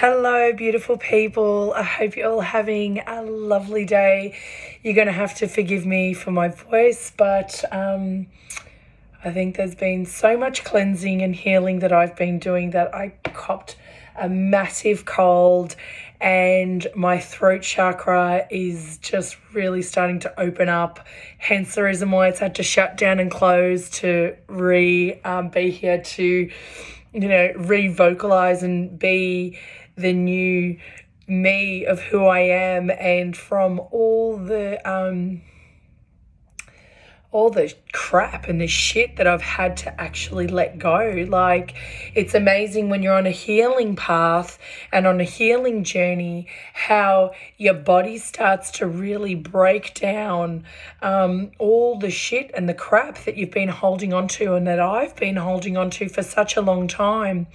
Hello, beautiful people. I hope you're all having a lovely day. You're going to have to forgive me for my voice, but I think there's been so much cleansing and healing that I've been doing that I copped a massive cold, and my throat chakra is just really starting to open up. Hence the reason why it's had to shut down and close to be here to, re-vocalize and be the new me of who I am, and from all the crap and the shit that I've had to actually let go. Like, it's amazing when you're on a healing path and on a healing journey, how your body starts to really break down all the shit and the crap that you've been holding on to and that I've been holding on to for such a long time.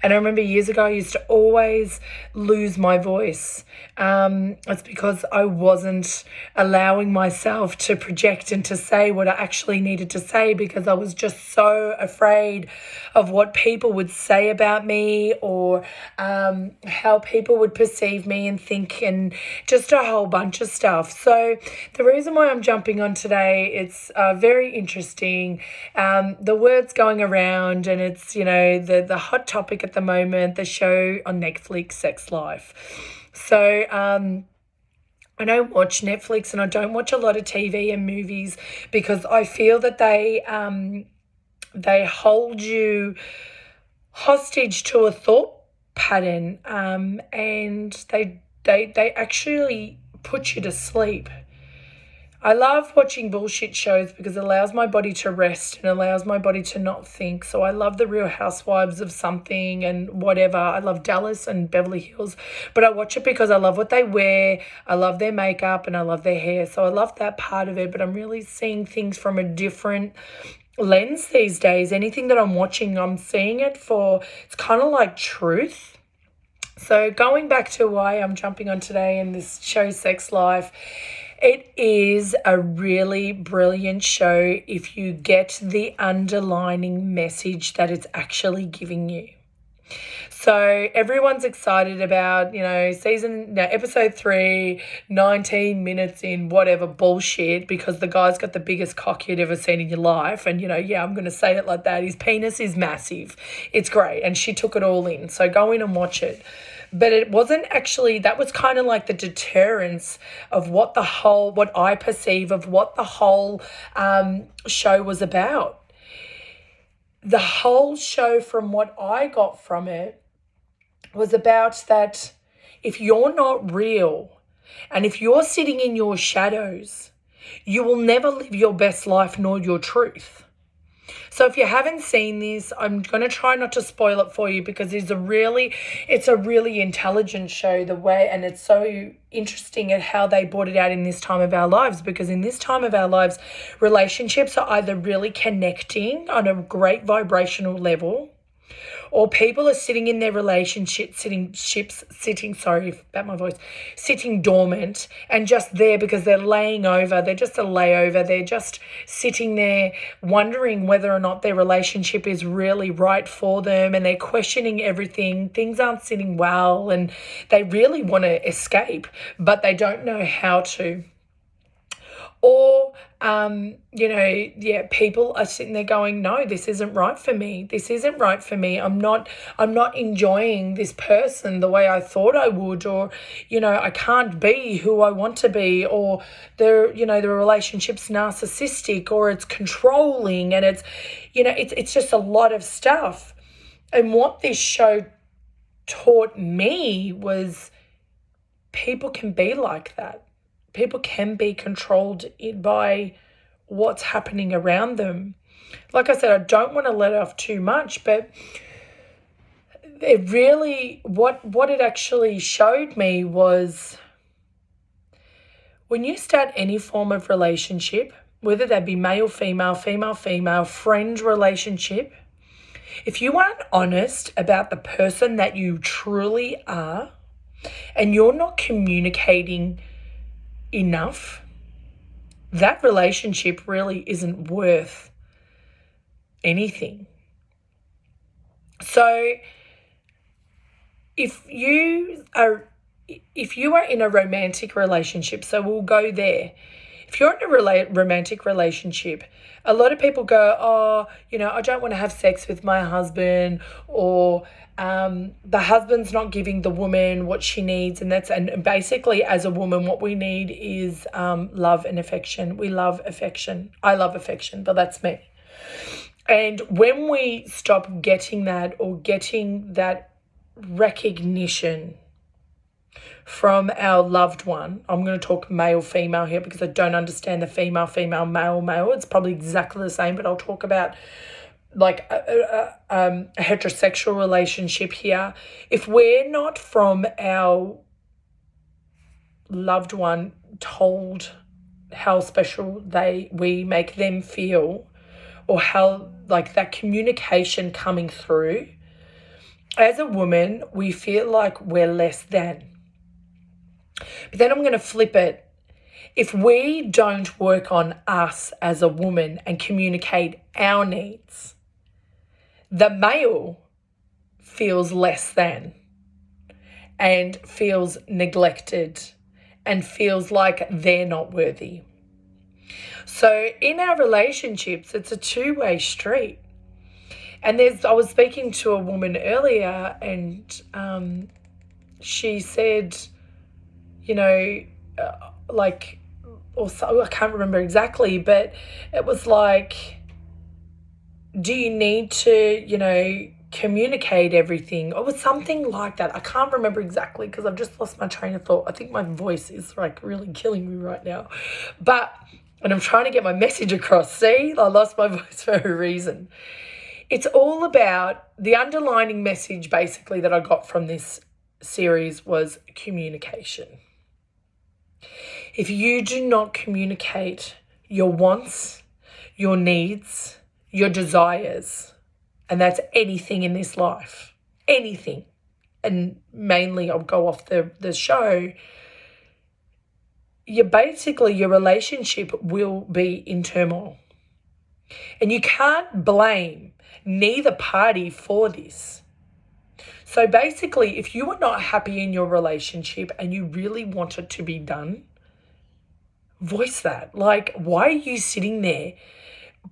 And I remember years ago, I used to always lose my voice. It's because I wasn't allowing myself to project and to say what I actually needed to say, because I was just so afraid of what people would say about me, or how people would perceive me and think, and just a whole bunch of stuff. So the reason why I'm jumping on today, it's very interesting. The word's going around, and it's, the hot topic at the moment, the show on Netflix, Sex Life. So I don't watch Netflix and I don't watch a lot of TV and movies, because I feel that they hold you hostage to a thought pattern, and they actually put you to sleep. I love watching bullshit shows because it allows my body to rest and allows my body to not think. So I love the Real Housewives of something and whatever. I love Dallas and Beverly Hills, but I watch it because I love what they wear. I love their makeup and I love their hair. So I love that part of it, but I'm really seeing things from a different lens these days. Anything that I'm watching, I'm seeing it for, it's kind of like truth. So going back to why I'm jumping on today in this show, Sex Life, it is a really brilliant show if you get the underlining message that it's actually giving you. So everyone's excited about, episode 3, 19 minutes in, whatever bullshit, because the guy's got the biggest cock you'd ever seen in your life. And, I'm going to say it like that. His penis is massive. It's great. And she took it all in. So go in and watch it. But it wasn't actually, that was kind of like the deterrence of what I perceive of what the whole show was about. The whole show, from what I got from it, was about that if you're not real and if you're sitting in your shadows, you will never live your best life nor your truth. So if you haven't seen this, I'm going to try not to spoil it for you, because it's a really intelligent show, and it's so interesting at how they brought it out in this time of our lives, because in this time of our lives, relationships are either really connecting on a great vibrational level, or people are sitting in their relationship, sitting dormant and just there because they're laying over. They're just a layover. They're just sitting there wondering whether or not their relationship is really right for them, and they're questioning everything. Things aren't sitting well and they really want to escape, but they don't know how to. Or, people are sitting there going, no, this isn't right for me. This isn't right for me. I'm not enjoying this person the way I thought I would, or, I can't be who I want to be, or the relationship's narcissistic, or it's controlling, and it's just a lot of stuff. And what this show taught me was people can be like that. People can be controlled by what's happening around them. Like I said, I don't want to let off too much, but it really, what it actually showed me was, when you start any form of relationship, whether that be male, female, female, female, friend relationship, if you aren't honest about the person that you truly are, and you're not communicating enough, that relationship really isn't worth anything. So if you are in a romantic relationship, so we'll go there. If you're in a romantic relationship, a lot of people go, oh, I don't want to have sex with my husband, or the husband's not giving the woman what she needs. And basically, as a woman, what we need is love and affection. We love affection. I love affection, but that's me. And when we stop getting that, or getting that recognition from our loved one, I'm going to talk male, female here because I don't understand the female, male, male. It's probably exactly the same, but I'll talk about like a heterosexual relationship here. If we're not from our loved one told how special we make them feel, or how like that communication coming through, as a woman, we feel like we're less than. But then I'm going to flip it. If we don't work on us as a woman and communicate our needs, the male feels less than and feels neglected and feels like they're not worthy. So in our relationships, it's a two-way street. And I was speaking to a woman earlier, and she said, I can't remember exactly, but it was like, do you need to, communicate everything? Or was something like that. I can't remember exactly because I've just lost my train of thought. I think my voice is like really killing me right now. And I'm trying to get my message across. See, I lost my voice for a reason. It's all about the underlining message basically that I got from this series was communication. If you do not communicate your wants, your needs, your desires, and that's anything in this life, anything, and mainly I'll go off the show, your relationship will be in turmoil. And you can't blame neither party for this. So basically, if you are not happy in your relationship and you really want it to be done, voice that. Like, why are you sitting there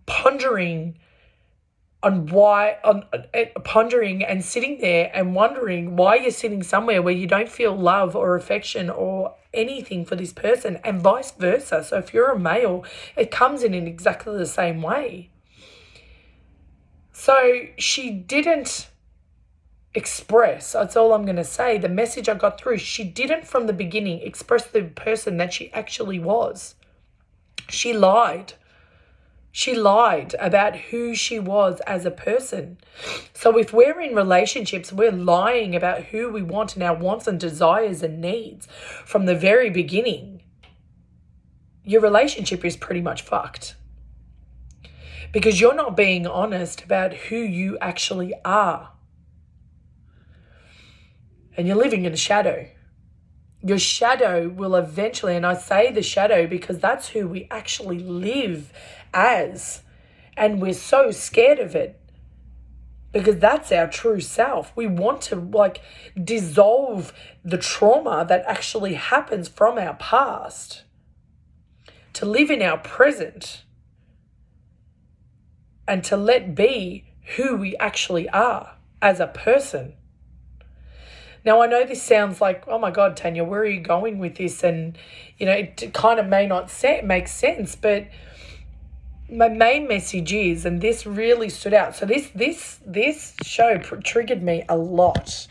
pondering and sitting there and wondering why you're sitting somewhere where you don't feel love or affection or anything for this person, and vice versa. So if you're a male, it comes in exactly the same way. So she didn't express, that's all I'm going to say, the message I got through. She didn't from the beginning express the person that she actually was. She lied. She lied about who she was as a person. So if we're in relationships, we're lying about who we want and our wants and desires and needs from the very beginning, your relationship is pretty much fucked. Because you're not being honest about who you actually are. And you're living in a shadow. Your shadow will eventually, and I say the shadow because that's who we actually live as. And we're so scared of it because that's our true self. We want to dissolve the trauma that actually happens from our past to live in our present and to let be who we actually are as a person. Now, I know this sounds like, oh my God, Tanya, where are you going with this? And, it kind of may not make sense, but my main message is, and this really stood out. So this show triggered me a lot.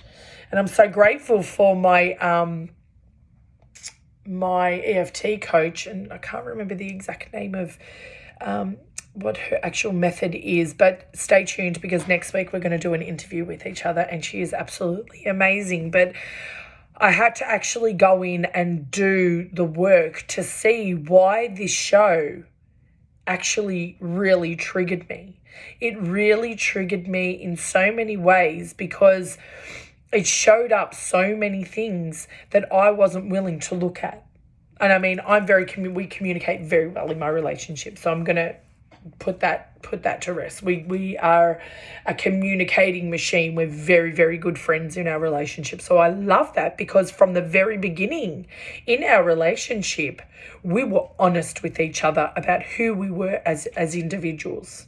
And I'm so grateful for my my EFT coach, and I can't remember the exact name of what her actual method is, but stay tuned because next week we're going to do an interview with each other and she is absolutely amazing. But I had to actually go in and do the work to see why this show actually really triggered me. It really triggered me in so many ways because it showed up so many things that I wasn't willing to look at. And I mean, we communicate very well in my relationship, so I'm going to put that to rest. We are a communicating machine. We're very, very good friends in our relationship. So I love that, because from the very beginning in our relationship, we were honest with each other about who we were as individuals.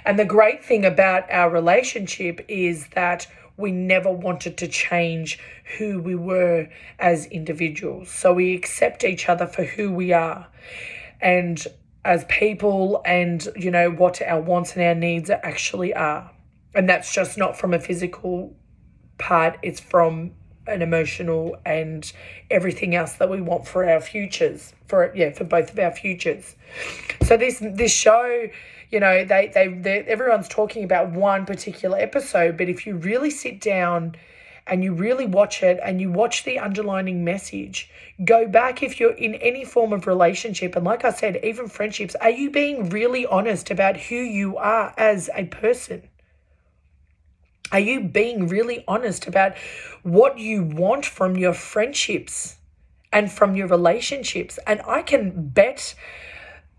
And the great thing about our relationship is that we never wanted to change who we were as individuals. So we accept each other for who we are and as people, and, you know, what our wants and our needs actually are. And that's just not from a physical part, it's from an emotional and everything else that we want for our futures, for both of our futures. So this show, you know, they everyone's talking about one particular episode, but if you really sit down and you really watch it and you watch the underlining message, go back if you're in any form of relationship, and like I said, even friendships, are you being really honest about who you are as a person? Are you being really honest about what you want from your friendships and from your relationships? And I can bet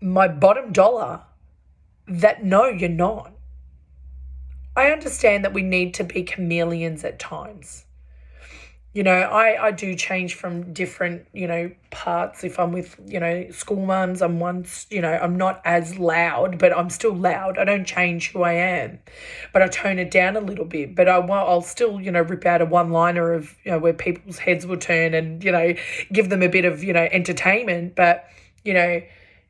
my bottom dollar that no, you're not. I understand that we need to be chameleons at times. You know, I do change from different, you know, parts. If I'm with, you know, school mums, I'm once, you know, I'm not as loud, but I'm still loud. I don't change who I am, but I tone it down a little bit. But I'll still, you know, rip out a one-liner of, you know, where people's heads will turn and, you know, give them a bit of, you know, entertainment. But, you know,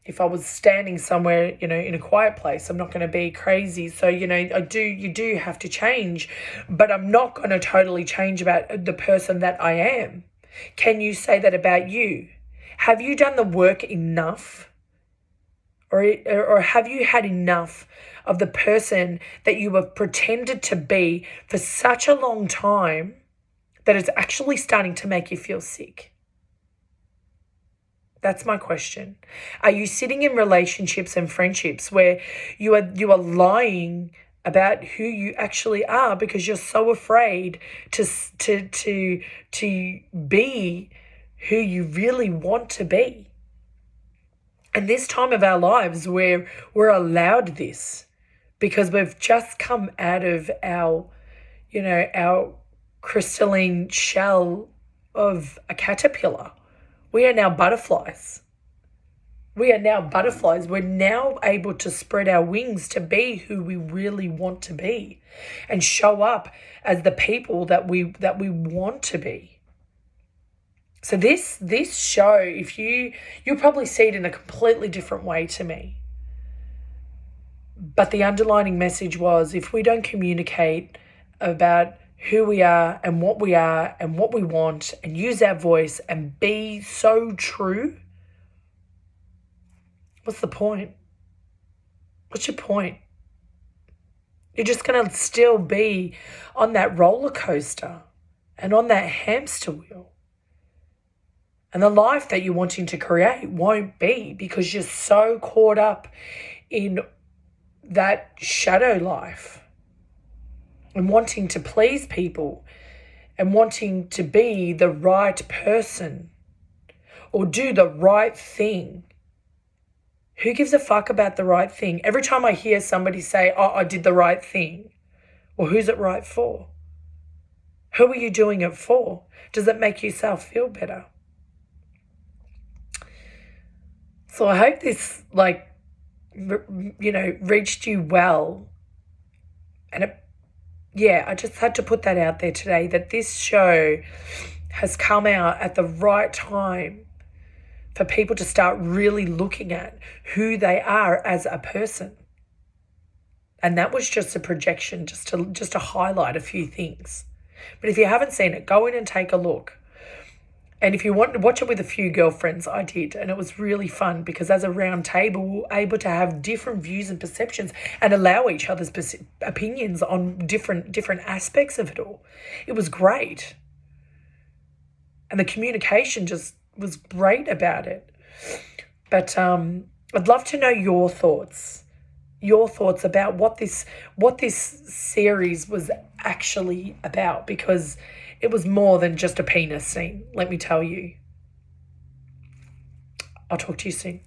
if I was standing somewhere, you know, in a quiet place, I'm not going to be crazy. So, you know, you do have to change, but I'm not going to totally change about the person that I am. Can you say that about you? Have you done the work enough? Or have you had enough of the person that you have pretended to be for such a long time that it's actually starting to make you feel sick? That's my question. Are you sitting in relationships and friendships where you are lying about who you actually are because you're so afraid to be who you really want to be? And this time of our lives where we're allowed this because we've just come out of our, you know, our crystalline shell of a caterpillar. We are now butterflies. We are now butterflies. We're now able to spread our wings to be who we really want to be and show up as the people that we want to be. So this show, if you'll probably see it in a completely different way to me. But the underlining message was, if we don't communicate about who we are and what we want and use our voice and be so true, what's the point? What's your point? You're just going to still be on that roller coaster and on that hamster wheel. And the life that you're wanting to create won't be, because you're so caught up in that shadow life and wanting to please people and wanting to be the right person or do the right thing. Who gives a fuck about the right thing? Every time I hear somebody say, oh, I did the right thing, well, who's it right for? Who are you doing it for? Does it make yourself feel better? So I hope this, reached you well. And I just had to put that out there today, that this show has come out at the right time for people to start really looking at who they are as a person. And that was just a projection, just to highlight a few things. But if you haven't seen it, go in and take a look. And if you want to watch it with a few girlfriends, I did. And it was really fun because as a round table, we were able to have different views and perceptions and allow each other's opinions on different aspects of it all. It was great. And the communication just was great about it. But I'd love to know your thoughts about what this series was actually about, because it was more than just a penis scene, let me tell you. I'll talk to you soon.